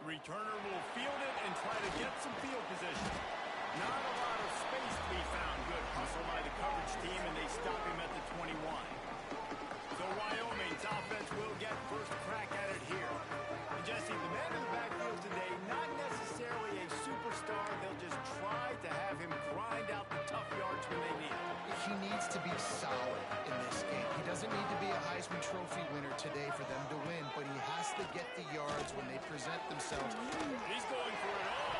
Returner will field it and try to get some field position. Not a lot of space to be found. Good hustle by the coverage team, and they stop him at the 21. So Wyoming's offense will get first crack at it here. And Jesse, the man in the backfield today, not necessarily a superstar. They'll just try to have him grind out the tough yards when they need it. He needs to be solid in this game. He doesn't need to be a Heisman Trophy winner today for them to win, but he has to get the yards when they present themselves. He's going for it all.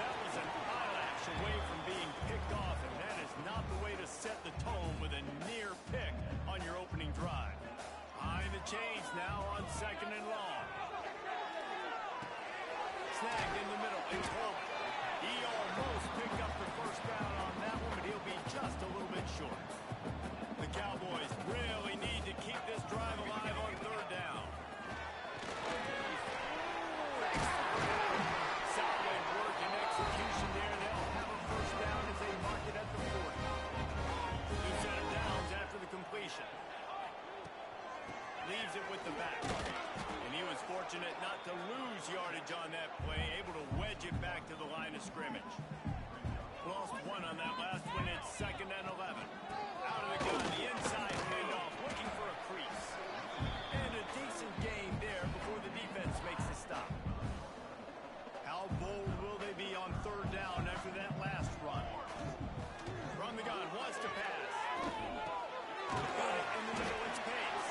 That was an eyelash away from being picked off, and that is not the way to set the tone with a near pick on your opening drive. Behind the chains now on 2nd and long. Snagged in the middle. It's Holman. He almost picked up the first down on that one, but he'll be just a little bit short. The Cowboys really need to keep this drive alive on 3rd down. Solid work and execution there. They'll have a first down as they mark it at the 40. 2 set of downs after the completion. Leaves it with the back. And he was fortunate not to lose yardage on that play, able to wedge it back to the line of scrimmage. Lost 1 on that last one. It's 2nd and 11. Out of the gun, the inside handoff, looking for a crease. And a decent gain there before the defense makes the stop. How bold will they be on 3rd down after that last run? From the gun, wants to pass. Got it in the middle, it's Pace.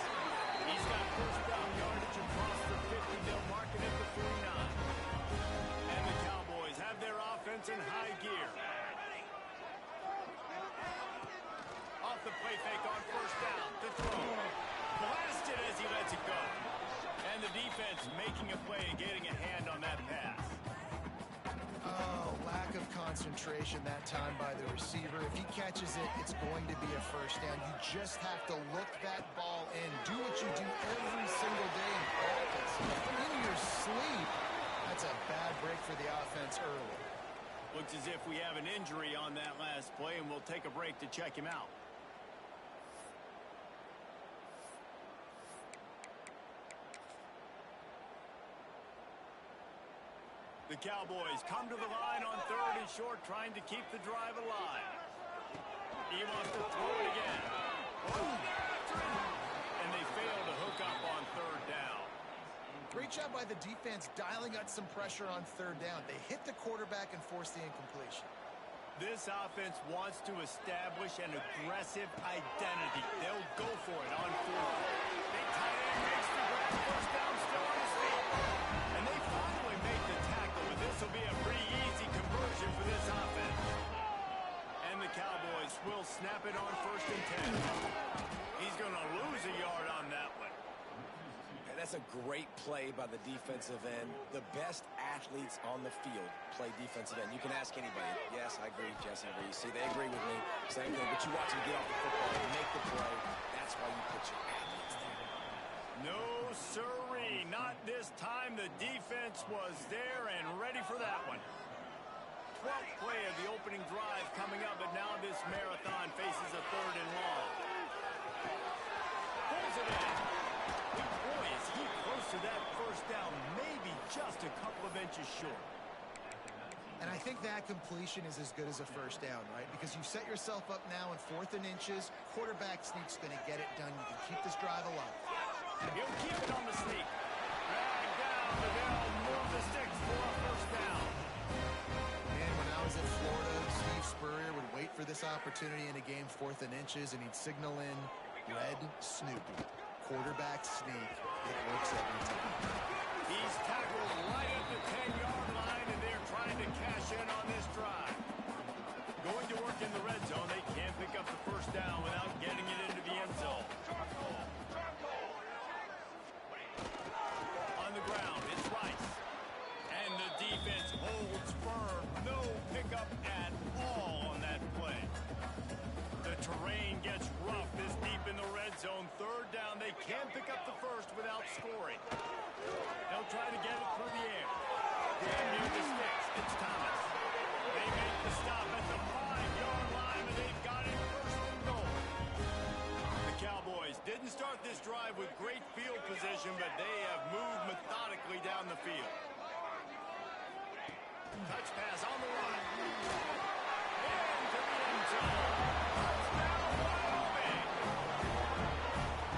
He's got first down yardage across the 50. They'll mark it at the 49. And the Cowboys have their offense in high gear. Off the play fake on first down to throw. Blasted as he lets it go. And the defense making a play and getting a hand on that pass. Oh, lack of concentration that time by the receiver. If he catches it, it's going to be a first down. You just have to look that ball in. Do what you do every single day in practice. In your sleep. That's a bad break for the offense early. Looks as if we have an injury on that last play, and we'll take a break to check him out. The Cowboys come to the line on 3rd and short, trying to keep the drive alive. He wants to throw it again. And they fail to hook up on 3rd down. Great job by the defense dialing up some pressure on 3rd down. They hit the quarterback and forced the incompletion. This offense wants to establish an aggressive identity. They'll go for it on 4th. Big tight end makes the grab. First down, still on his feet. And they finally make the tackle, and this will be a pretty easy conversion for this offense. And the Cowboys will snap it on 1st and 10. He's going to lose a yard on that one. That's a great play by the defensive end. The best athletes on the field play defensive end. You can ask anybody. Yes, I agree, Jesse. You see, they agree with me. Same thing. But you watch them get off the football and make the play. That's why you put your athletes there. No, sirree. Not this time. The defense was there and ready for that one. 12th play of the opening drive coming up, but now this marathon faces a 3rd and long. Pulls it in. Boy, is he close to that first down, maybe just a couple of inches short. And I think that completion is as good as a first down, right? Because you set yourself up now in 4th and inches. Quarterback sneak's going to get it done. You can keep this drive alive. He'll keep it on the sneak. Drag down, but they'll move the sticks for a first down. Man, when I was at Florida, Steve Spurrier would wait for this opportunity in a game, 4th and inches, and he'd signal in red Snoopy. Quarterback sneak. It works every time. He's tackled right at the 10-yard line, and they're trying to cash in on this drive. Going to work in the red zone. They can't pick up the first down without getting it into the end zone. On the ground, it's Rice. And the defense holds firm. No pickup at all on that play. The terrain gets rough this deep in the red zone. 3rd down. They can't pick up the first without scoring. They'll try to get it through the air. And near the sticks, it's Thomas. They make the stop at the 5-yard line, and they've got it 1st and goal. The Cowboys Didn't start this drive with great field position, but they have moved methodically down the field. Touch pass on the run. Into the end zone. Touchdown, Wyoming.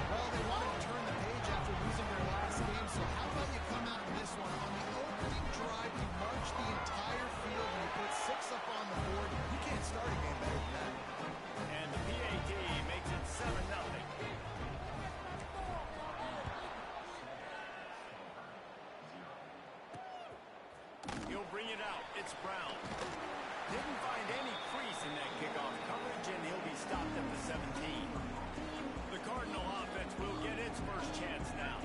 Well, they wanted to turn the page after losing their last game, so how about you come out in this one? On the opening drive, you march the entire field and you put 6 up on the board. You can't start a game better than that. And the PAT makes it 7-0. He'll bring it out. It's Brown. Didn't find any crease in that kickoff coverage, and he'll be stopped at the 17. The Cardinal offense will get its first chance now.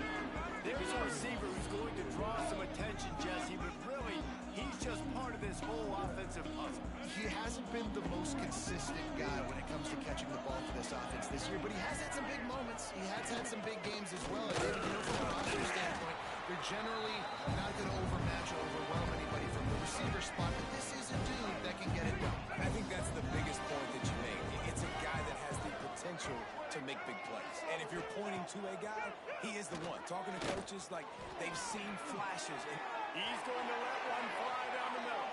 There's a receiver who's going to draw some attention, Jesse, but really, he's just part of this whole offensive puzzle. He hasn't been the most consistent guy when it comes to catching the ball for this offense this year, but he has had some big moments. He has had some big games as well. And maybe, from a roster standpoint, they're generally not going to overmatch or overwhelm anybody from the receiver spot, but this is a dude that can get it done. I think that's the biggest point that you made. It's a guy that has the potential to make big plays. And if you're pointing to a guy, he is the one. Talking to coaches, like, they've seen flashes. And he's going to let one fly down the middle.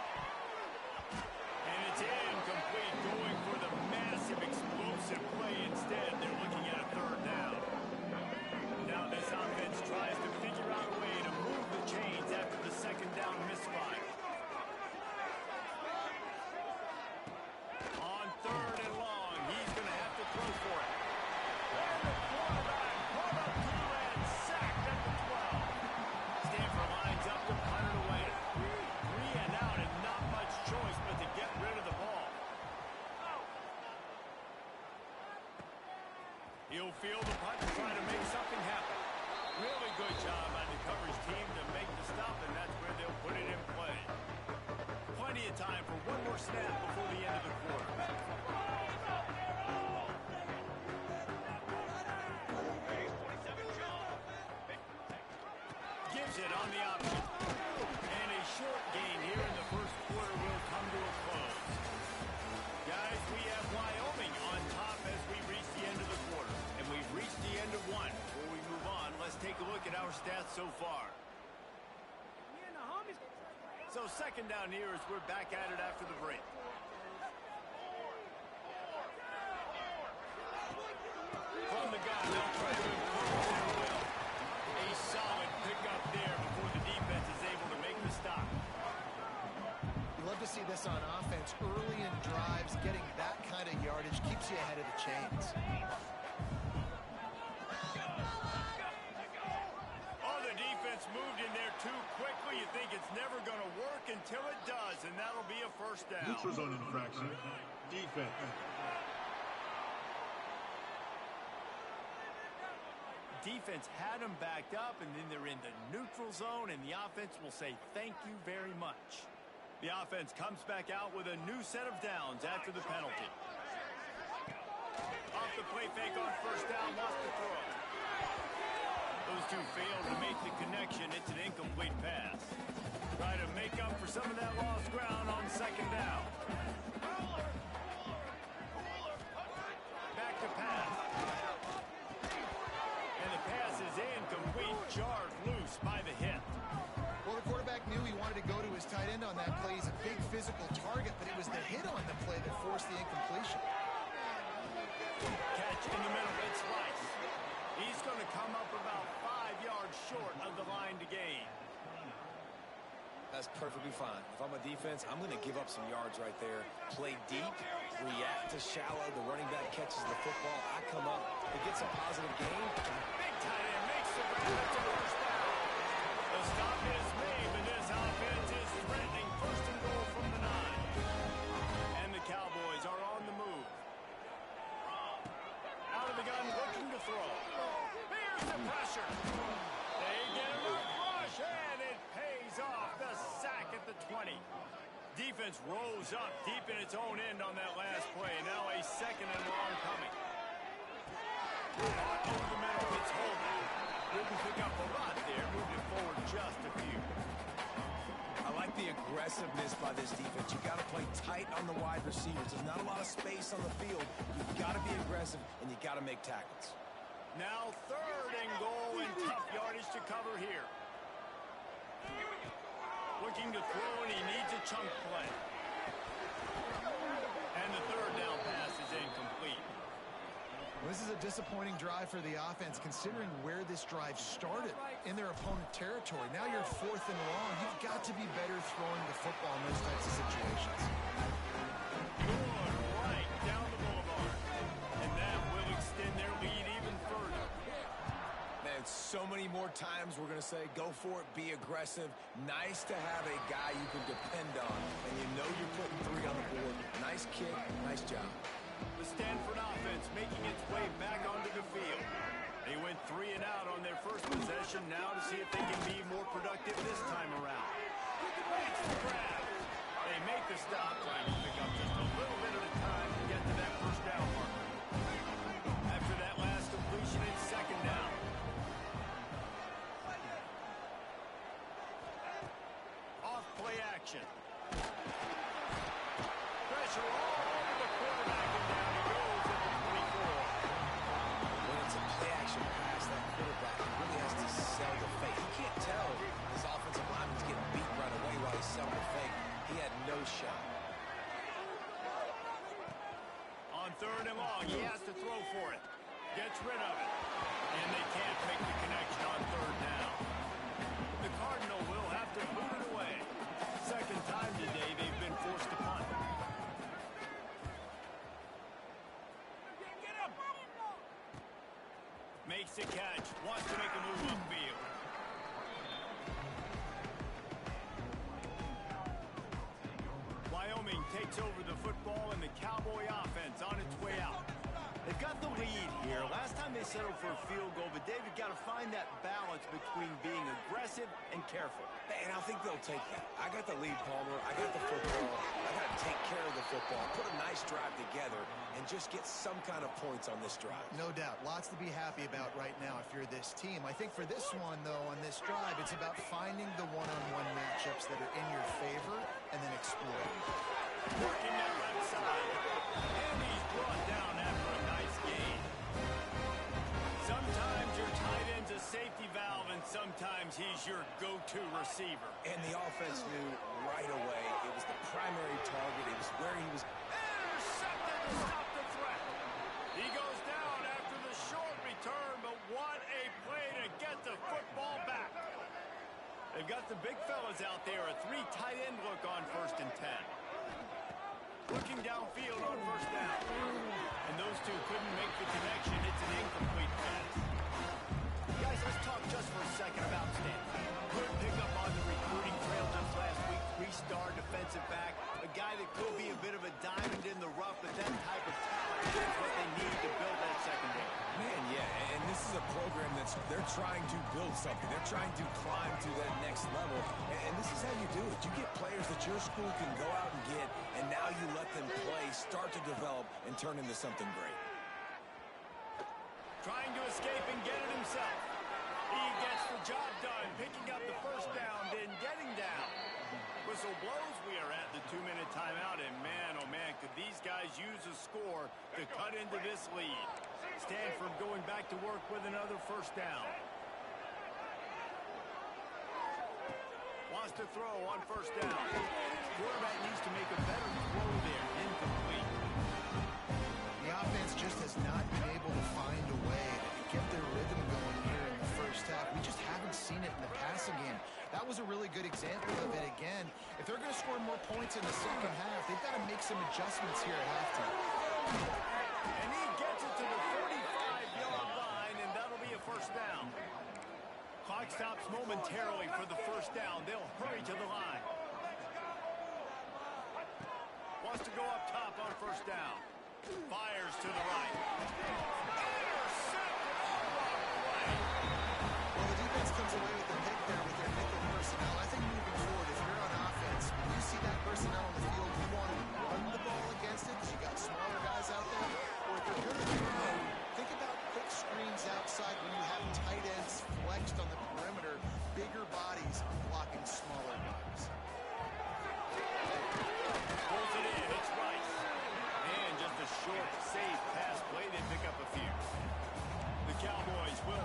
And it's incomplete, going for the massive, explosive play instead. They're looking at a 3rd down. Now this offense tries to figure out a way to move the chains after the 2nd down misfire. On 3rd and long, he's going to have to throw for it. And the quarterback brought up through and sacked at the 12. Stanford lines up to punt it away. 3 and out, and not much choice but to get rid of the ball. He'll field the punt and try to make something happen. Really good job by the coverage team to make the stop, and that's where they'll put it in play. Plenty of time for one more snap before the end of the quarter. Gives it on the option. And a short gain here in the 1st quarter will come to a close. Guys, we have Wyoming on top as we reach the end of the quarter. And we've reached the end of one. Before we move on, let's take a look at our stats so far. So 2nd down here as we're back at it after the break. From the gun, they'll try to improve their will. A solid pickup there before the defense is able to make the stop. You love to see this on offense. Early in drives, getting that kind of yardage keeps you ahead of the chains. Oh, the defense moved in there too quickly. You think it's never going to work until it does, and that'll be a 1st down. Neutral zone infraction. Defense. Defense had them backed up, and then they're in the neutral zone, and the offense will say thank you very much. The offense comes back out with a new set of downs after the penalty. Off the play fake on 1st down, lost the throw. Those two failed to make the connection. It's an incomplete pass. Try to make up for some of that lost ground on 2nd down. Back to pass. And the pass is incomplete, jarred loose by the hit. Well, the quarterback knew he wanted to go to his tight end on that play. He's a big physical target, but it was the hit on the play that forced the incompletion. Catch in the middle, it's Rice. He's going to come up about 5 yards short of the line to gain. that's perfectly fine. If I'm a defense, I'm going to give up some yards right there. Play deep, react to shallow. The running back catches the football. I come up. It gets a positive gain. Big tight end makes the grab. It's a 1st down. The stop is made, but this offense is threatening 1st and goal from the 9. And the Cowboys are on the move. Out of the gun, looking to throw. Here's the pressure. They get a rough rush, and it pays off. The sack at the 20. Defense rose up deep in its own end on that last play. Now a 2nd and long coming. Over the middle, it's holding. Didn't pick up a lot there, moving forward just a few. I like the aggressiveness by this defense. You got to play tight on the wide receivers. There's not a lot of space on the field. You've got to be aggressive, and you got to make tackles. Now to cover here. Looking to throw, and he needs a chunk play. And the third down pass is incomplete. This is a disappointing drive for the offense, considering where this drive started in their opponent territory. Now you're 4th and long. You've got to be better throwing the football in those types of situations. Good right down the boulevard. And that will extend their lead even further. Man, so many more times we're going to say, go for it, be aggressive. Nice to have a guy you can depend on, and you know you're putting 3 on the board. Nice kick, nice job. The Stanford offense making its way back onto the field. They went 3 and out on their first possession, now to see if they can be more productive this time around. It's the grab. They make the stop, trying to pick up just a little bit at a time to get to that first down marker. After that last completion, it's 2nd down. Off play action. Pressure all over the quarterback, and down he goes at the 24. When it's a play-action pass, that quarterback really has to sell the fake. You can't tell his offensive lineman's getting beat right away while he's selling the fake. He had no shot. On 3rd and long, he has to throw for it. Gets rid of it. And they can't make the connection on 3rd down. The Cardinal will have to boot it away. 2nd time today they've been forced to punt. Makes the catch. Wants to make a move upfield. Wyoming takes over the football, and the Cowboy offense on its way out. They've got the lead here. Last time they settled for a field goal, but David got to find that balance between being aggressive and careful. And I think they'll take that. I got the lead, Palmer. I got the football. I got to take care of the football, put a nice drive together, and just get some kind of points on this drive. No doubt. Lots to be happy about right now if you're this team. I think for this one, though, on this drive, it's about finding the one-on-one matchups that are in your favor and then exploring. Working that right side. And he's brought down after a nice gain. Sometimes your tight end's a safety valve, and sometimes he's your go-to receiver. And the offense knew right away it was the primary target. It was where he was. Intercepted to stop the threat. He goes down after the short return, but what a play to get the football back. They've got the big fellas out there, a 3 tight end look on 1st and 10. Looking downfield on 1st down. And those two couldn't make the connection. It's an incomplete pass. Guys, let's talk just for a second about Stanford. Good pickup on the recruiting trail just last week. 3-star defensive back. A guy that could be a bit of a diamond in the rough, but that type of talent is what they need to build that secondary. Man, yeah, and this is a program they're trying to build something. They're trying to climb to that next level, and this is how you do it. You get players that your school can go out and get, and now you let them play, start to develop, and turn into something great. Trying to escape and get it himself. He gets the job done, picking up the 1st down, then getting down. Whistle blows. We are at the 2-minute timeout, and man, oh man, could these guys use a score to cut into this lead. Stanford going back to work with another 1st down. Wants to throw on 1st down. Quarterback needs to make a better throw there. Incomplete. The offense just has not been able to find a way to get their rhythm going here in the 1st half. We just haven't seen it in the passing game. That was a really good example of it again. If they're going to score more points in the 2nd half, they've got to make some adjustments here at halftime. And he gets it to the 45-yard line, and that'll be a 1st down. Clock stops momentarily for the 1st down. They'll hurry to the line. Wants to go up top on 1st down. Fires to the right. Intercepted. Well, the defense comes away with the pick there with their nickel personnel. I think moving forward, if you're on offense, when you see that personnel on the field, you want to run the ball against it because you got smaller guys out there. Or if you're going to throw, think about quick screens outside when you have tight ends flexed on the perimeter, bigger bodies blocking smaller bodies. Pulls it in. It's Rice. And just a short, safe pass play. They pick up a few. The Cowboys will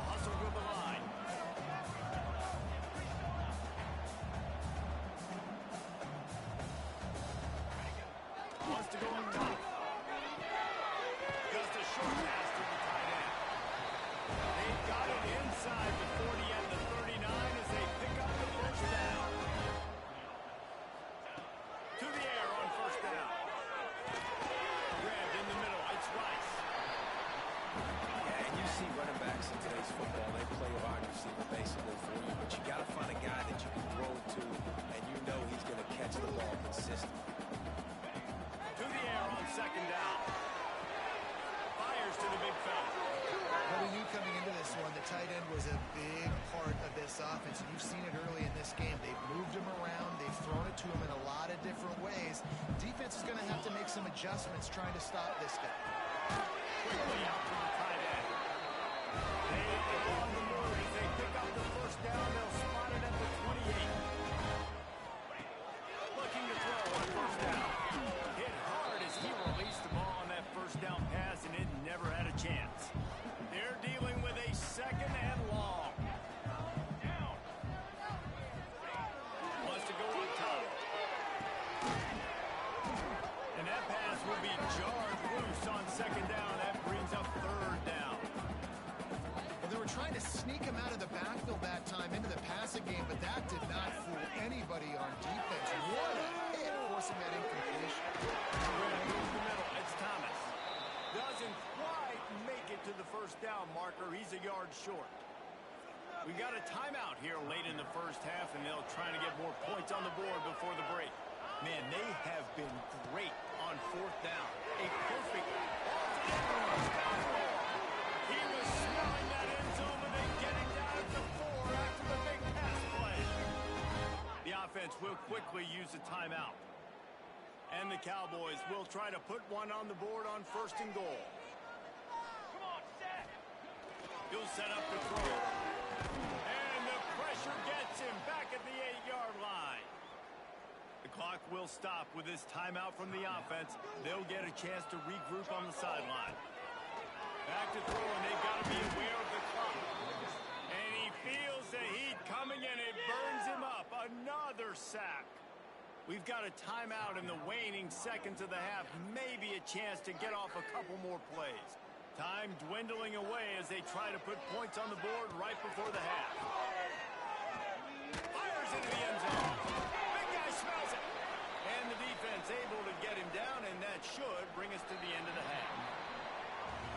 this offense, and you've seen it early in this game. They've moved him around. They've thrown it to him in a lot of different ways. Defense is going to have to make some adjustments trying to stop this guy. Quickly out to the tight end. They are on the move. As they pick up the first down, they'll spot it at the 28. Looking to throw on first down. Hit hard as he released the ball on that first down pass, and it never had a chance. They're dealing with a second and long. Wants to go up top. And that pass will be jarred loose on second down. That brings up third down. Well, they were trying to sneak him out of the backfield that time into the passing game, but that did not fool anybody on defense. What a hit, forcing that incompletion. Through the middle, it's Thomas. Doesn't quite make it to the first down marker. He's a yard short. We got a timeout here late in the first half, and they'll try to get more points on the board before the break. Man, they have been great on fourth down. A perfect He was smelling that end zone, and they get him down at the 4 after the big pass play. The offense will quickly use a timeout. And the Cowboys will try to put one on the board on first and goal. He'll set up the throw. And the pressure gets him back at the 8-yard line. The clock will stop with this timeout from the offense. They'll get a chance to regroup on the sideline. Back to throw, and they've got to be aware of the clock. And he feels the heat coming, and it burns him up. Another sack. We've got a timeout in the waning seconds of the half. Maybe a chance to get off a couple more plays. Time dwindling away as they try to put points on the board right before the half. Fires into the end zone. Big guy smells it. And the defense able to get him down, and that should bring us to the end of the half.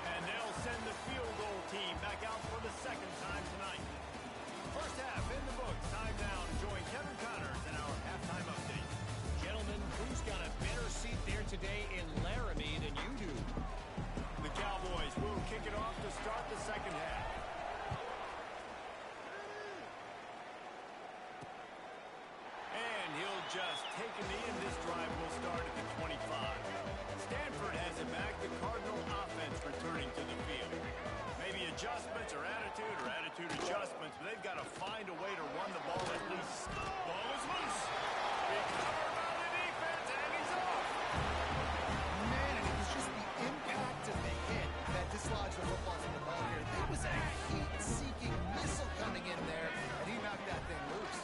And they'll send the field goal team back out for the second time tonight. First half in the books. Time now to join Kevin Connors in our halftime update. Gentlemen, who's got a better seat there today in Laramie than you do? The Cowboys will kick it off to start the second half. And he'll just take a knee, and this drive will start at the 25. Stanford has it back. The Cardinal offense returning to the field. Maybe adjustments or attitude adjustments, but they've got to find a way to run the ball at least. Ball is loose. Recovered by the defense, and he's off. Man, and it was just the impact of the hit that dislodged the football from the ball here. There was a heat-seeking missile coming in there, and he knocked that thing loose.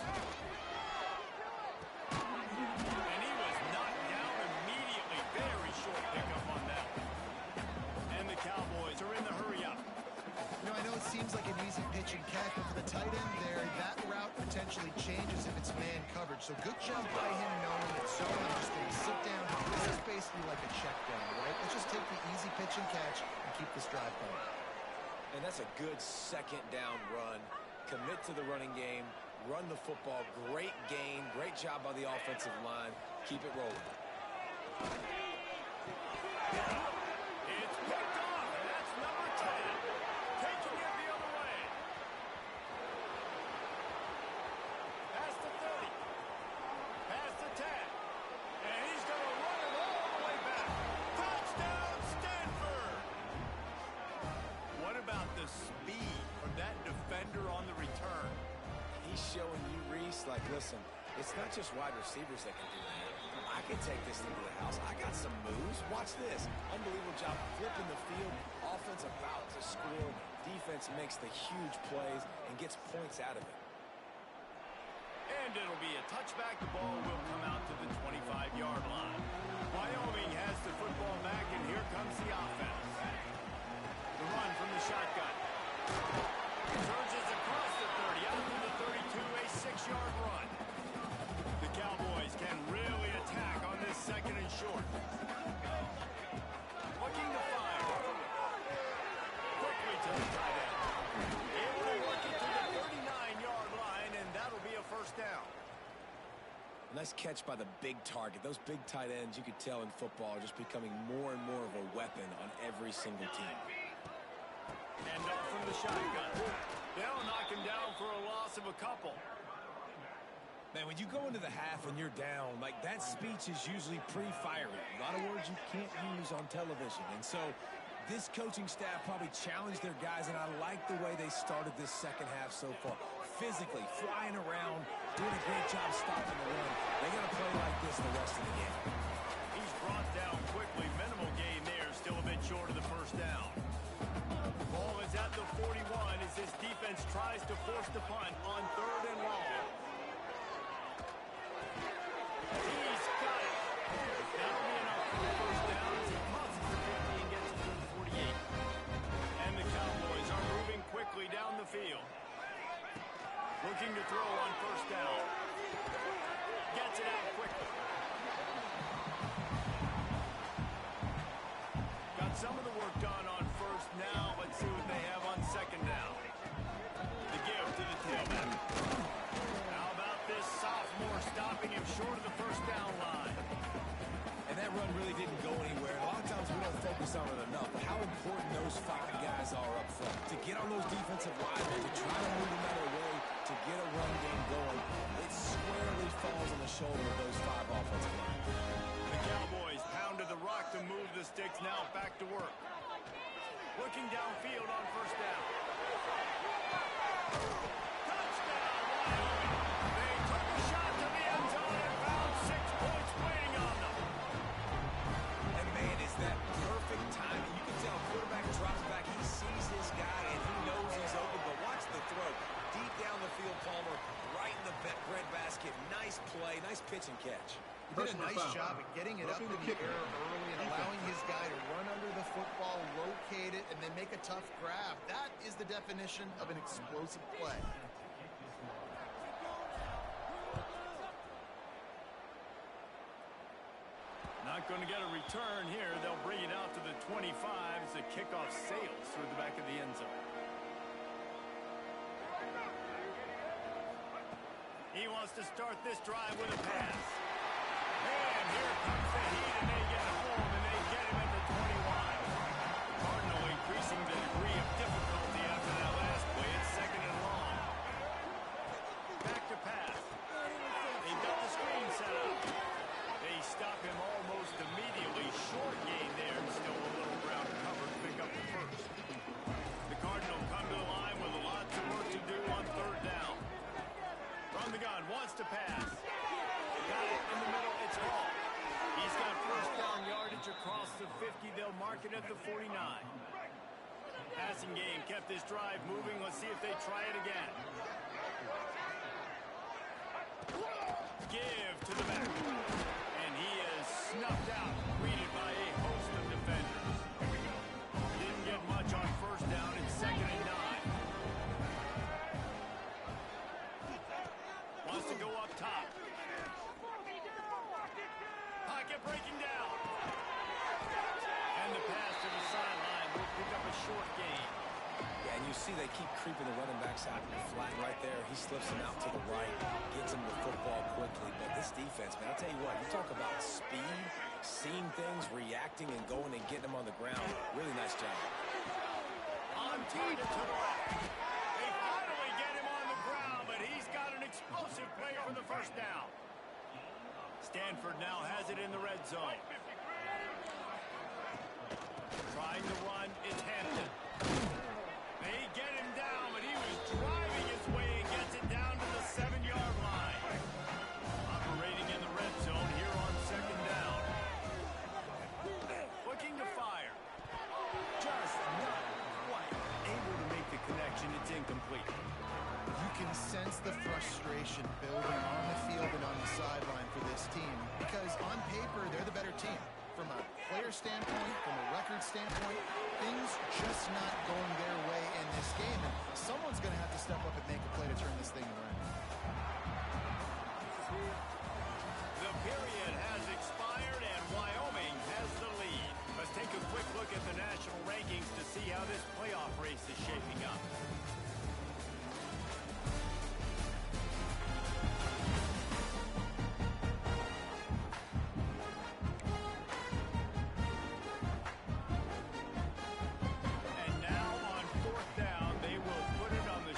And he was knocked down immediately. Very short pickup on that one. And the Cowboys are in the hurry-up. You know, I know it seems like an easy pitch and catch, but for the tight end there, that route potentially changes if it's man coverage. So good job by him knowing it's so interesting. Sit down. This is basically like a check down, right? Let's just take the easy pitch and catch and keep this drive going. And that's a good second down run. Commit to the running game. Run the football. Great gain. Great job by the offensive line. Keep it rolling. It's picked off, and that's number 10. Taking it the other way. Past the 30. Past the 10. And he's going to run it all the way back. Touchdown, Stanford! What about the speed from that defender on the return? He's showing you, Reese, like, listen, it's not just wide receivers that can do that. I can take this thing to the house. I got some moves. Watch this. Unbelievable job flipping the field. Offense about to score. Defense makes the huge plays and gets points out of it. And it'll be a touchback. The ball will come out to the 25-yard line. Wyoming has the football back, and here comes the offense. The run from the shotgun. Surges across the 30, out to the 32, a 6-yard run. The Cowboys can really attack on this second and short. Looking to fire. Quickly to the tight end. Able to work it to the 39-yard line, and that'll be a first down. Nice catch by the big target. Those big tight ends, you could tell in football, are just becoming more and more of a weapon on every single team. And off from the shotgun. They'll knock him down for a loss of a Man, when you go into the half and you're down, like that speech is usually pretty fiery. A lot of words you can't use on television. And so this coaching staff probably challenged their guys, and I like the way they started this second half so far. Physically, flying around, doing a great job stopping the run. They got to play like this the rest of the game. He's brought down quickly. Minimal gain there. Still a bit short of the first down. The ball is at the 41 as this defense tries to force the punt on 3rd and long. He's got it. That'll be enough for the first down as he crosses the 50 and gets it to the 48. And the Cowboys are moving quickly down the field. Looking to throw on first down. Gets it out quickly. Got some of the work done on first. Now let's see what they have on second down. The give to the tailback. How about this sophomore stopping him short of the first down line? And that run really didn't go anywhere. A lot of times we don't focus on it enough, but how important those 5 guys are up front. To get on those defensive linemen, to try to move them out of the way, to get a run game going, it squarely falls on the shoulder of those 5 offensive linemen. The Cowboys pounded the rock to move the sticks. Now back to work. Looking downfield on first down. Touchdown, Wyoming. They took a shot to the end zone and found 6 points waiting on them. And man, is that perfect timing. You can tell quarterback drops back. He sees his guy and he knows he's open, but watch the throw. Deep down the field, Palmer, right in the bread basket. Nice play, nice pitch and catch. He did a nice job at getting it up in the air early and allowing his guy to run under the football, locate it, and then make a tough grab. That is the definition of an explosive play. Not going to get a return here. They'll bring it out to the 25 as the kickoff sails through the back of the end zone. He wants to start this drive with a pass. And here comes the heat, and they get home, and they get him at the 21. Cardinal increasing the degree of difficulty after that last play. It's 2nd and long. Back to pass. They've got the screen set up. They stop him almost immediately. Short gain there, and still a little ground cover to pick up the first. The Cardinal come to the line with lots of work to do on 3rd down. From the gun, wants to pass. Got it in the middle, it's Hall. He's got first down yardage across the 50. They'll mark it at the 49. Passing game kept this drive moving. Let's see if they try it again. Give to the back. And he is snuffed out, greeted by a host of defenders. Didn't get much on first down. It's 2nd and 9. Wants to go up top. Pocket breaking down. And the pass to the sideline will pick up a short gain. Yeah, and you see they keep creeping the running backs out. Flat right there. He slips him out to the right, gets him the football quickly. But this defense, man, I'll tell you what, you talk about speed, seeing things, reacting, and going and getting them on the ground. Really nice job. On target to the left. They finally get him on the ground, but he's got an explosive play for the first down. Stanford now has it in the red zone. Trying to run, it's Hampton. They get him down, but he was driving his way and gets it down to the 7-yard line. Operating in the red zone here on 2nd down. Looking to fire. Just not quite able to make the connection. It's incomplete. You can sense the frustration building on the field and on the sideline for this team because on paper, they're the better team. From a player standpoint, from a record standpoint, things just not going their way in this game. And someone's going to have to step up and make a play to turn this thing around. The period has expired, and Wyoming has the lead. Let's take a quick look at the national rankings to see how this playoff race is shaping up. And now on 4th down, they will put it on the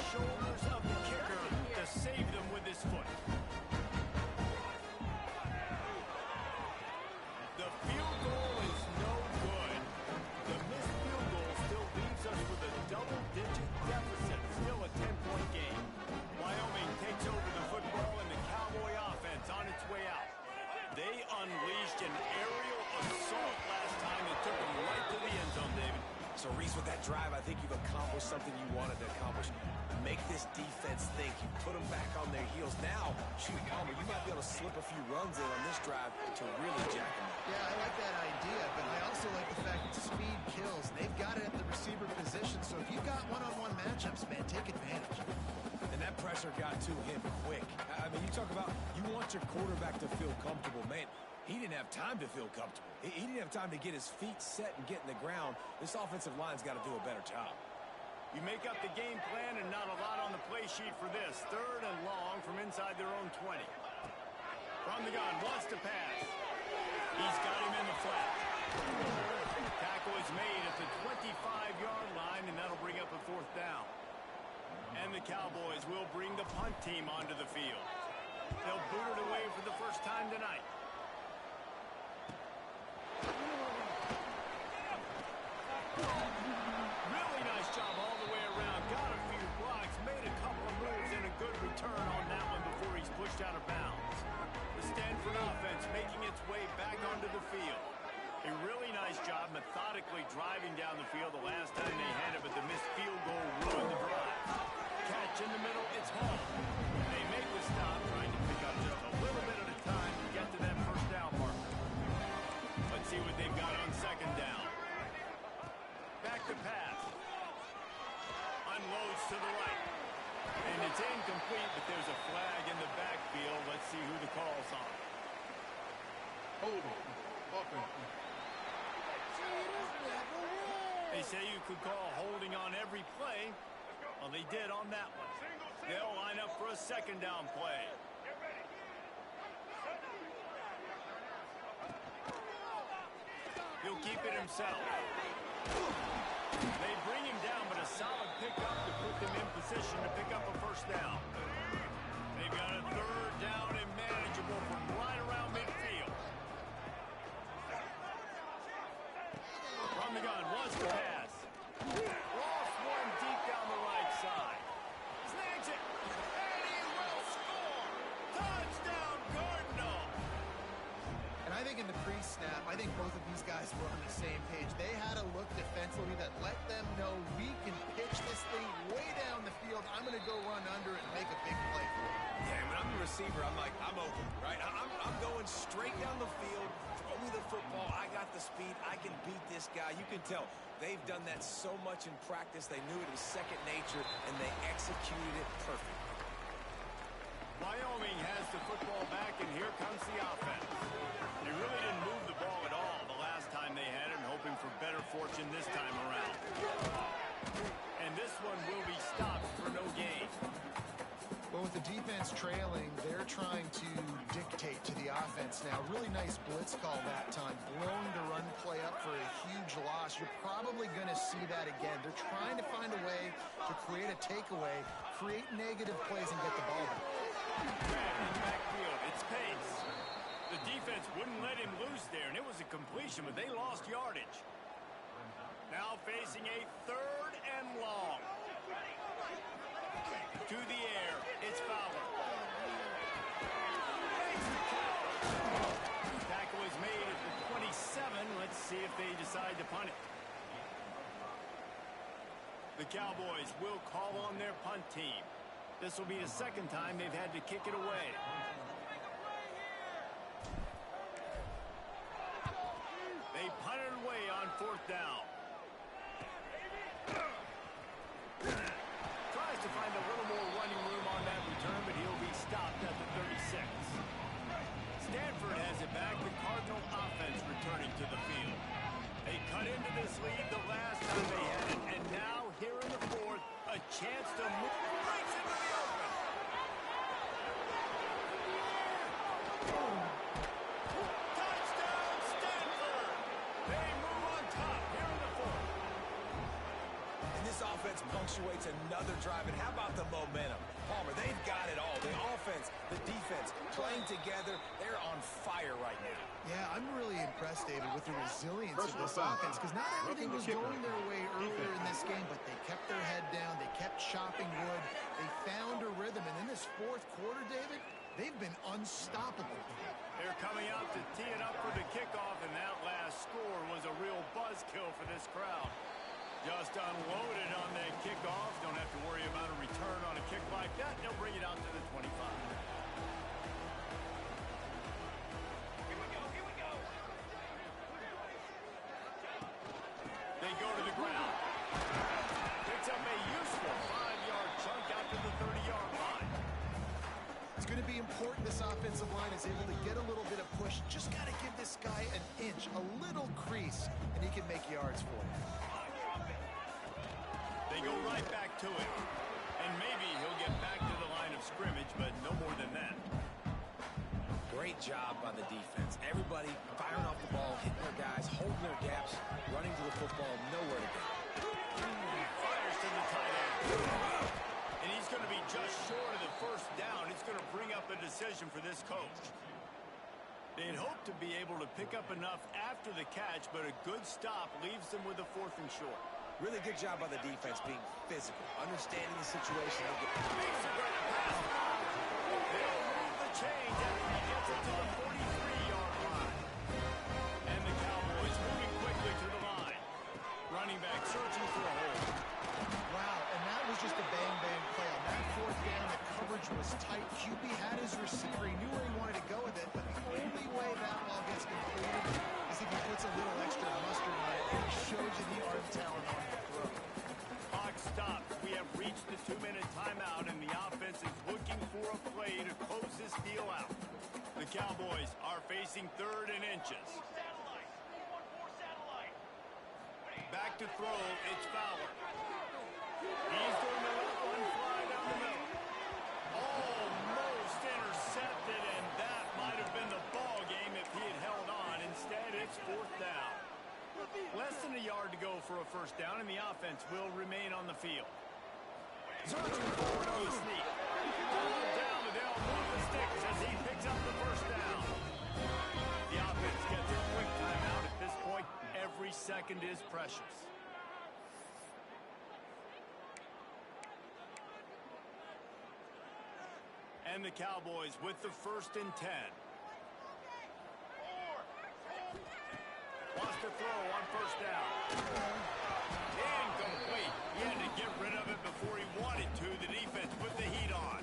drive, I think you've accomplished something you wanted to accomplish. Make this defense think. You put them back on their heels. Now, shoot, Palmer, you might be able to slip a few runs in on this drive to really jack them up. Yeah, I like that idea, but I also like the fact that speed kills. They've got it at the receiver position, so if you've got one-on-one matchups, man, take advantage. And that pressure got to him quick. I mean, you talk about you want your quarterback to feel comfortable. Man, he didn't have time to feel comfortable. He didn't have time to get his feet set and get in the ground. This offensive line's got to do a better job. You make up the game plan and not a lot on the play sheet for this. 3rd and long from inside their own 20. From the gun, wants to pass. He's got him in the flat. Tackle is made at the 25-yard line, and that'll bring up a 4th down. And the Cowboys will bring the punt team onto the field. They'll boot it away for the first time tonight. Really nice job all the way around. Got a few blocks, made a couple of moves, and a good return on that one before he's pushed out of bounds. The Stanford offense making its way back onto the field. A really nice job methodically driving down the field the last time they had it, but the missed field goal ruined the drive. Catch in the middle, it's home. They make the stop, trying to pick up just a little bit at a time to get to that 1st down marker. Let's see what they've got on 2nd down. Back to pass. Unloads to the right. And it's incomplete, but there's a flag in the backfield. Let's see who the call's on. Hold on. Offense. They say you could call holding on every play. Well, they did on that one. They'll line up for a 2nd down play. He'll keep it himself. They bring him down, but a solid pickup to put them in position to pick up a 1st down. They've got a 3rd down and manageable from right around midfield. From the gun, wants to pass. Lost one deep down the right side. Snags it, and he will score. Touchdown, Cardinal. And I think in the pre-snap, I think both of these guys were on the same page. They had a look defensively that let them know we can pitch this thing way down the field. I'm going to go run under it and make a big play for it. Yeah, when I'm the receiver, I'm like, I'm open, right? I'm going straight down the field. Throw me the football. I got the speed. I can beat this guy. You can tell they've done that so much in practice. They knew it was second nature, and they executed it perfectly. Wyoming has the football back, and here comes the offense. They really didn't move the ball at all the last time they had it, and hoping for better fortune this time around. And this one will be stopped for no gain. Well, with the defense trailing, they're trying to dictate to the offense now. Really nice blitz call that time. Blowing the run play up for a huge loss. You're probably going to see that again. They're trying to find a way to create a takeaway, create negative plays, and get the ball back. In the backfield, it's Pace. The defense wouldn't let him loose there, and it was a completion, but they lost yardage. Now facing a 3rd and long. To the air, it's Fowler. Makes the catch. Tackle is made at the 27. Let's see if they decide to punt it. The Cowboys will call on their punt team. This will be the 2nd time they've had to kick it away. They punt it away on 4th down. Tries to find a little more running room on that return, but he'll be stopped at the 36. Stanford has it back. The Cardinal offense returning to the field. They cut into this lead the last time they had it, and now here in the 4th, a chance to move. Breaks into the open. Touchdown, Stanford! They move on top here in the 4th. And this offense punctuates another drive. And how about the momentum? Palmer, they've got it all. The offense, the defense, playing together. They're on fire right now. Yeah, I'm really impressed, David, with the resilience of this offense, because not everything was going their way earlier in this game, but they kept their head down. They kept chopping wood. They found a rhythm. And in this 4th quarter, David, they've been unstoppable. They're coming out to tee it up for the kickoff, and that last score was a real buzzkill for this crowd. Just unloaded on that kickoff. Don't have to worry about a return on a kick like that. They'll bring it out to the 25. They go to the ground. Picks up a useful 5-yard chunk out to the 30-yard line. It's going to be important this offensive line is able to get a little bit of push. Just got to give this guy an inch, a little crease, and he can make yards for you. They go right back to it. And maybe he'll get back to the line of scrimmage, but no more than that. Great job by the defense. Everybody firing off the ball, hitting their guys, holding their gaps, running to the football, nowhere to go. Fires to the tight end. And he's going to be just short of the first down. It's going to bring up a decision for this coach. They'd hope to be able to pick up enough after the catch, but a good stop leaves them with a 4th and short. Really good job by the defense being physical, understanding the situation. They'll move the chains after he gets it to the 43-yard line. And the Cowboys moving quickly to the line. Running back searching for a hole. Wow, and that was just a bang-bang play. On that 4th down, the coverage was tight. QB had his receiver. He knew where he wanted to go with it, but the only way that ball gets completed is if he puts a little extra mustard on it and he shows you the arm talent on the throw. Clock stops. We have reached the 2-minute timeout, and the offense is looking for a play to close this deal out. The Cowboys are facing 3rd and inches. Back to throw. It's Fowler. He's going to let one fly down the middle. Almost intercepted, and that might have been the ball game if he had held on. Instead, it's 4th down. Less than a yard to go for a first down, and the offense will remain on the field. Searching forward on the sneak. Down, but they'll move the sticks as he picks up the first down. The offense gets a quick timeout at this point. Every second is precious. And the Cowboys with the 1st and 10. Wants to throw on first down. Incomplete. He had to get rid of it before he wanted to. The defense put the heat on.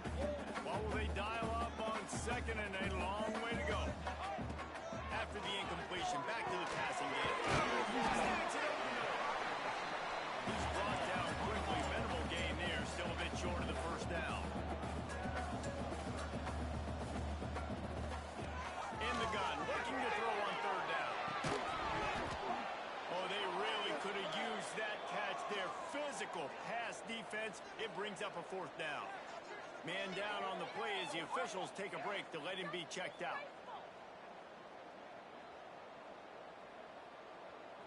What will they dial up on 2nd and a long way to go? After the incompletion, back to the passing game. He's brought down quickly. Minimal gain there. Still a bit short of the first down. In the gun, looking to throw on 3rd down. Oh, they really could have used that catch there. Physical pass defense. It brings up a 4th down. Man down on the play as the officials take a break to let him be checked out.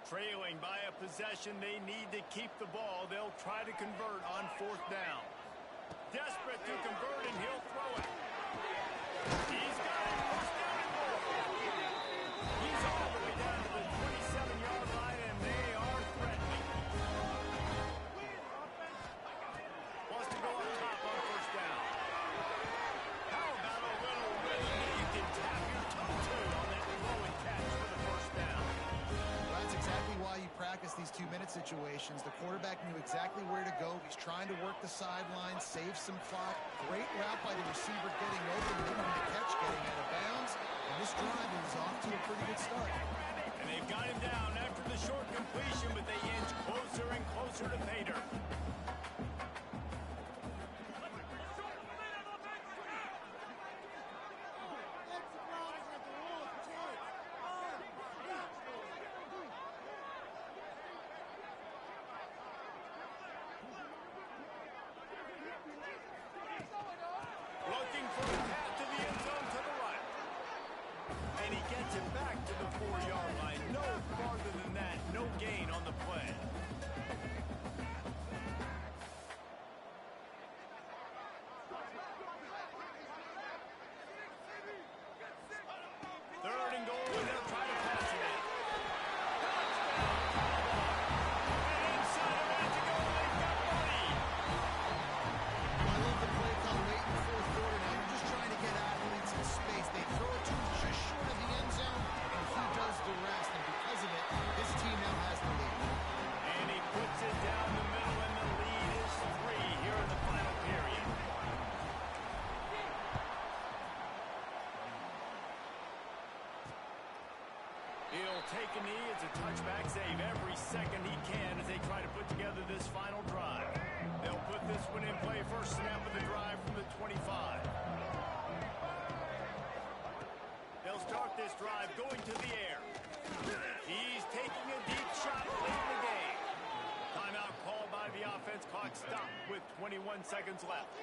Trailing by a possession, they need to keep the ball. They'll try to convert on 4th down. Desperate to convert, and he'll throw it. He's got it. First down and goal. He's all the way down to the 27-yard line, and they are threatening. Wants to go up top on first down. How about a little rhythm that you can tap your toe to on that throw and catch for the first down? That's exactly why you practice these 2-minute situations. The quarterback knew exactly where to go. He's trying to work the sideline, save some clock. Great route by the receiver getting open, and the catch getting out of bounds. And this drive is off to a pretty good start. And they've got him down after the short completion, but they inch closer and closer to pay dirt. Looking for a path to the end zone to the right. And he gets it back to the 4-yard line. No farther than that. No gain on the play. Third and goal, and they'll try to pass it in. And inside of it to go, they've got money. I love the play call late in the 4th quarter. Now you're just trying to get athletes in space. They throw it to him just short of the end zone, and he does the rest. And because of it, this team now has the lead. a knee. It's a touchback save every second he can as they try to put together this final drive. They'll put this one in play first snap of the drive from the 25. They'll start this drive going to the air. He's taking a deep shot late in the game. Timeout called by the offense. Clock stopped with 21 seconds left.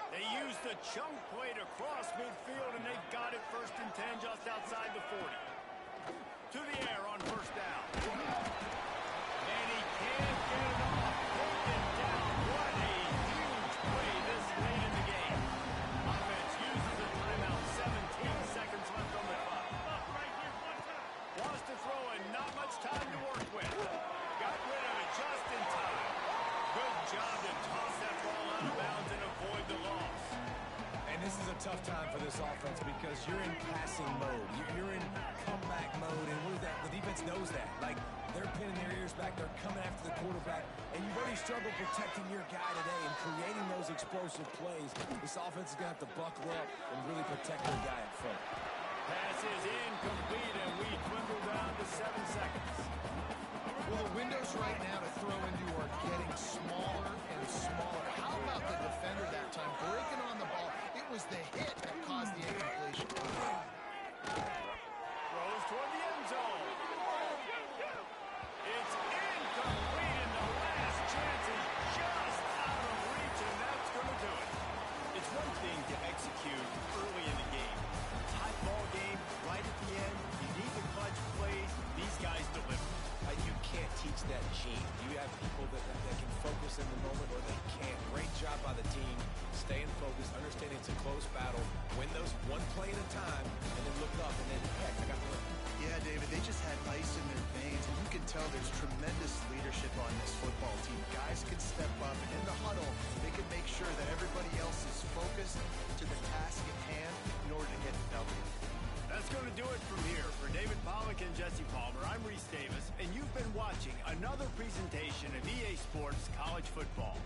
They use the chunk play to cross midfield, and they've got it 1st and 10 just outside the 40. To the air on first down. And he can't get it off. Taken down. What a huge play this late in the game. Offense uses a timeout. 17 seconds left on the clock. Wants to throw and not much time to work with. Got rid of it just in time. Good job to toss that ball out of bounds and avoid the loss. And this is a tough time for this offense because you're in passing mode. You're in comeback mode, and what is that? The defense knows that. Like, they're pinning their ears back. They're coming after the quarterback, and you've already struggled protecting your guy today and creating those explosive plays. This offense is going to have to buckle up and really protect their guy in front. Pass is incomplete, and we dwindle down to 7 seconds. Well, the windows right now to throw into are getting smaller and smaller. How about the defender that time? Breaking on the ball. It was the hit that caused the incompletion. Throws toward the end zone. It's incomplete, and the last chance is just out of reach, and that's going to do it. It's one thing to execute early in the game. Hot ball game, right at the end. You need the clutch plays. These guys deliver. You can't teach that gene. You have people that can focus in the moment or they can't. Great job by the team. Staying focused, understanding it's a close battle. Win those one play at a time, and then look up, and then, heck, I got the win. Yeah, David, they just had ice in their veins, and you can tell there's tremendous leadership on this football team. Guys can step up, and in the huddle, they can make sure that everybody else is focused to the task at hand in order to get the W. That's going to do it from here. For David Pollack and Jesse Palmer, I'm Reese Davis, and you've been watching another presentation of EA Sports College Football.